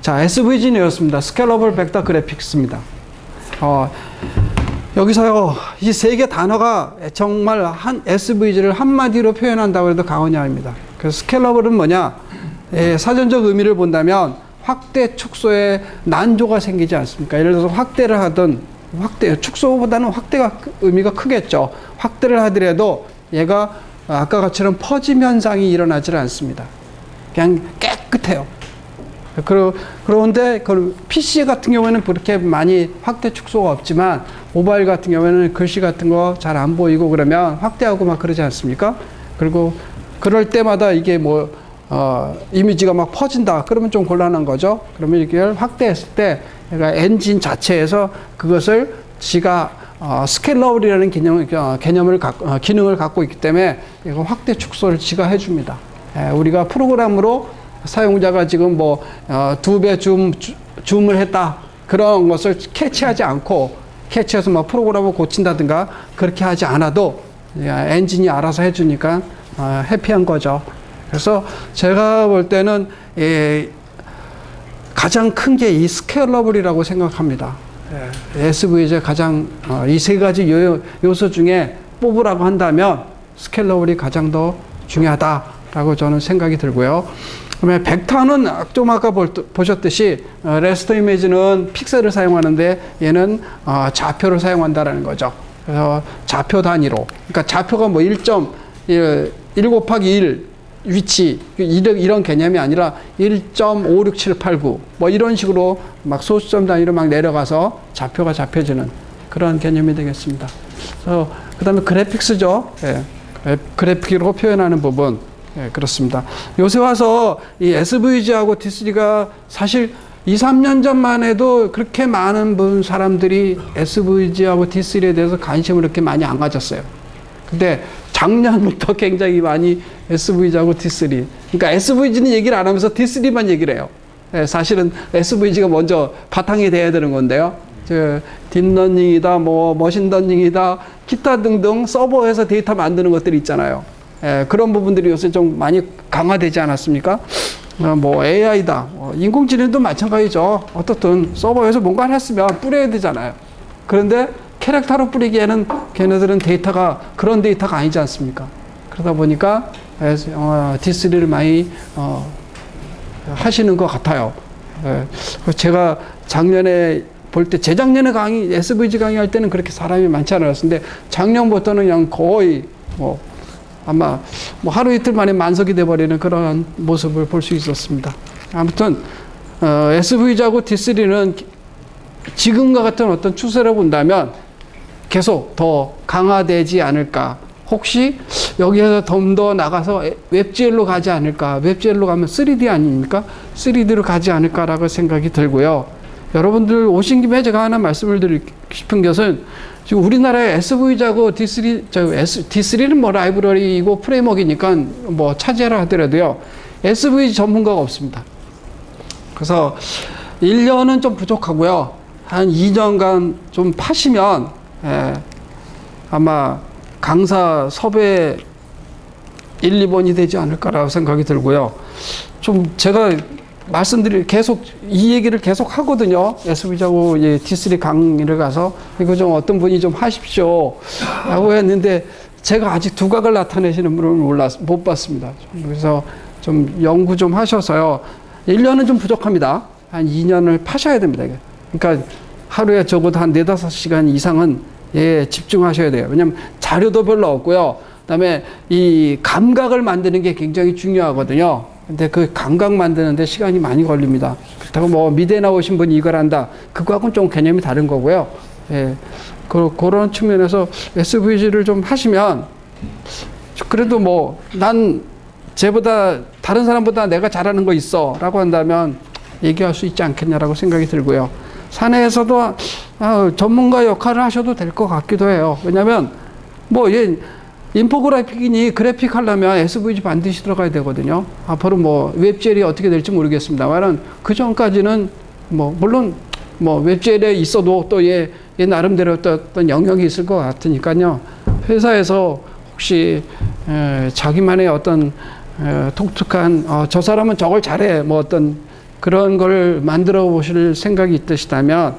자, SVG였습니다. 스케일러블 벡터 그래픽스입니다. 여기서요, 이 세 개 단어가 정말 한 SVG를 한마디로 표현한다고 해도 과언이 아닙니다. 그래서 스케일러블은 뭐냐? 사전적 의미를 본다면 확대, 축소에 난조가 생기지 않습니까? 예를 들어서 확대를 하든, 축소보다는 확대가 의미가 크겠죠. 확대를 하더라도 얘가 아까 것처럼 퍼짐 현상이 일어나질 않습니다. 그냥 깨끗해요. 그런데 PC 같은 경우에는 그렇게 많이 확대 축소가 없지만 모바일 같은 경우에는 글씨 같은 거 잘 안 보이고 그러면 확대하고 막 그러지 않습니까? 그리고 그럴 때마다 이게 이미지가 막 퍼진다. 그러면 좀 곤란한 거죠. 그러면 이걸 확대했을 때 얘가 엔진 자체에서 그것을 지가 스케일러블이라는 기능을 갖고 있기 때문에 이거 확대 축소를 지가 해줍니다. 우리가 프로그램으로 사용자가 지금 2배 줌을 했다. 그런 것을 캐치하지 않고 캐치해서 프로그램을 고친다든가 그렇게 하지 않아도 엔진이 알아서 해주니까 해피한 거죠. 그래서 제가 볼 때는 가장 큰 게 이 스케일러블이라고 생각합니다. SVG의 가장 이 세 가지 요소 중에 뽑으라고 한다면 스케일러블이 가장 더 중요하다라고 저는 생각이 들고요. 그다음에 벡터는 좀 아까 보셨듯이 레스터 이미지는 픽셀을 사용하는데 얘는 좌표를 사용한다라는 거죠. 그래서 좌표 단위로, 그러니까 좌표가 1 곱하기 1 위치 이런 개념이 아니라 1.56789 이런 식으로 막 소수점 단위로 막 내려가서 좌표가 잡혀지는 그런 개념이 되겠습니다. 그다음에 그래픽스죠. 그래픽으로 표현하는 부분. 그렇습니다. 요새 와서 이 SVG하고 D3가 사실 2, 3년 전만 해도 그렇게 많은 사람들이 SVG하고 D3에 대해서 관심을 그렇게 많이 안 가졌어요. 근데 작년부터 굉장히 많이 SVG하고 D3. 그러니까 SVG는 얘기를 안 하면서 D3만 얘기를 해요. 사실은 SVG가 먼저 바탕이 돼야 되는 건데요. 딥러닝이다, 머신러닝이다, 기타 등등 서버에서 데이터 만드는 것들이 있잖아요. 그런 부분들이 요새 좀 많이 강화되지 않았습니까? AI다. 인공지능도 마찬가지죠. 어떻든 서버에서 뭔가를 했으면 뿌려야 되잖아요. 그런데 캐릭터로 뿌리기에는 걔네들은 그런 데이터가 아니지 않습니까? 그러다 보니까 D3를 많이 하시는 것 같아요. 제가 작년에 볼 때, 재작년에 SVG 강의할 때는 그렇게 사람이 많지 않았는데 작년부터는 그냥 거의 아마 하루 이틀 만에 만석이 돼버리는 그런 모습을 볼 수 있었습니다. 아무튼 SVG하고 D3는 지금과 같은 어떤 추세를 본다면 계속 더 강화되지 않을까. 혹시 여기에서 좀 더 나가서 웹GL로 가지 않을까. 웹GL로 가면 3D 아닙니까? 3D로 가지 않을까라고 생각이 들고요. 여러분들 오신 김에 제가 하나 말씀을 드리고 싶은 것은 지금 우리나라의 SVG하고 D3는 라이브러리이고 프레임워크이니까 차지하라 하더라도요. SVG 전문가가 없습니다. 그래서 1년은 좀 부족하고요. 한 2년간 좀 파시면 아마 강사 섭외 1, 2번이 되지 않을까라고 생각이 들고요. 좀 제가 계속 이 얘기를 계속 하거든요. SVG하고 D3 강의를 가서 이거 좀 어떤 분이 좀 하십시오 라고 했는데 제가 아직 두각을 나타내시는 분을 못 봤습니다. 그래서 좀 연구 좀 하셔서요. 1년은 좀 부족합니다. 한 2년을 파셔야 됩니다. 그러니까 하루에 적어도 한 4-5시간 이상은 집중하셔야 돼요. 왜냐면 자료도 별로 없고요. 그다음에 이 감각을 만드는 게 굉장히 중요하거든요. 근데 그 감각 만드는데 시간이 많이 걸립니다. 그렇다고 미대 나오신 분이 이걸 한다. 그거하고는 좀 개념이 다른 거고요. 그런 측면에서 SVG를 좀 하시면 그래도 난 다른 사람보다 내가 잘하는 거 있어 라고 한다면 얘기할 수 있지 않겠냐라고 생각이 들고요. 사내에서도 전문가 역할을 하셔도 될 것 같기도 해요. 왜냐면 인포그래픽이니 그래픽 하려면 SVG 반드시 들어가야 되거든요. 앞으로 웹젤이 어떻게 될지 모르겠습니다만 그 전까지는 물론 웹젤에 있어도 또 얘 나름대로 또 어떤 영역이 있을 것 같으니까요. 회사에서 혹시 자기만의 어떤 독특한 저 사람은 저걸 잘해 뭐 어떤 그런 걸 만들어 보실 생각이 있으시다면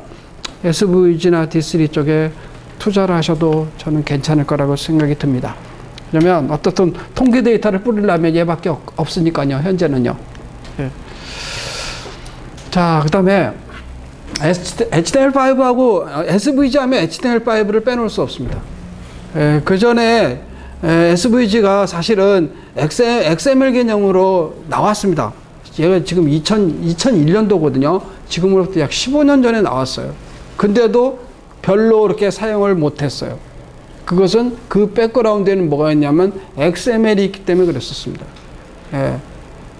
SVG나 D3 쪽에 투자를 하셔도 저는 괜찮을 거라고 생각이 듭니다. 왜냐면 어떻든 통계 데이터를 뿌리려면 얘밖에 없으니까요. 현재는요. 예. 자, 그 다음에 HTML5하고 SVG 하면 HTML5를 빼놓을 수 없습니다. 그 전에 SVG가 사실은 XML 개념으로 나왔습니다. 얘가 지금 2001년도거든요. 지금으로부터 약 15년 전에 나왔어요. 근데도 별로 그렇게 사용을 못했어요. 그것은 그 백그라운드에는 뭐가 있냐면 XML이 있기 때문에 그랬었습니다. 예.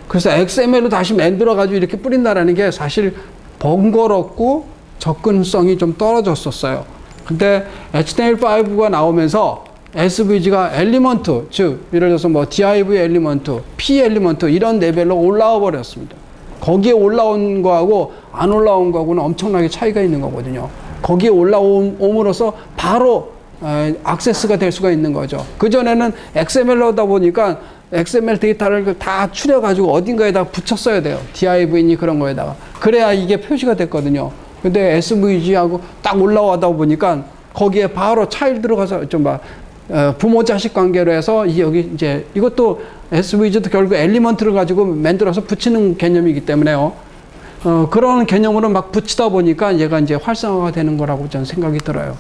그래서 XML로 다시 만들어가지고 이렇게 뿌린다라는 게 사실 번거롭고 접근성이 좀 떨어졌었어요. 근데 HTML5가 나오면서 SVG가 엘리먼트, 즉 예를 들어서 뭐 div 엘리먼트, p 엘리먼트 이런 레벨로 올라와 버렸습니다. 거기에 올라온 거하고 안 올라온 거하고는 엄청나게 차이가 있는 거거든요. 거기에 올라옴으로써 바로 액세스가 될 수가 있는 거죠. 그전에는 XML로다 보니까 XML 데이터를 다 추려가지고 어딘가에다 붙였어야 돼요. div니 그런 거에다가. 그래야 이게 표시가 됐거든요. 근데 SVG하고 딱 올라와다 보니까 거기에 바로 차일 들어가서 좀 부모 자식 관계로 해서 여기 이제 이것도 SVG도 결국 엘리먼트를 가지고 만들어서 붙이는 개념이기 때문에요. 그런 개념으로 막 붙이다 보니까 얘가 이제 활성화가 되는 거라고 저는 생각이 들어요.